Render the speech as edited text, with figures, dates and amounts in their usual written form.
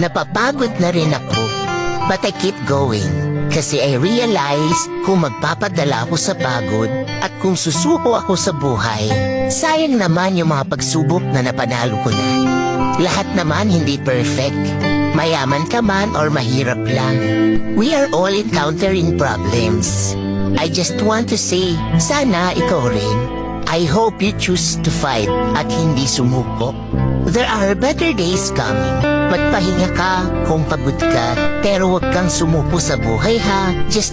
Napapagod na rin ako. But I keep going. Kasi I realize kung magpapadala ako sa pagod at kung susuko ako sa buhay, sayang naman yung mga pagsubok na napanalo ko na. Lahat naman hindi perfect. Mayaman ka man or mahirap lang. We are all encountering problems. I just want to say, sana ikaw rin. I hope you choose to fight at hindi sumuko. There are better days coming. Magpahinga ka kung pagod ka, pero huwag kang sumuko sa buhay ha. Just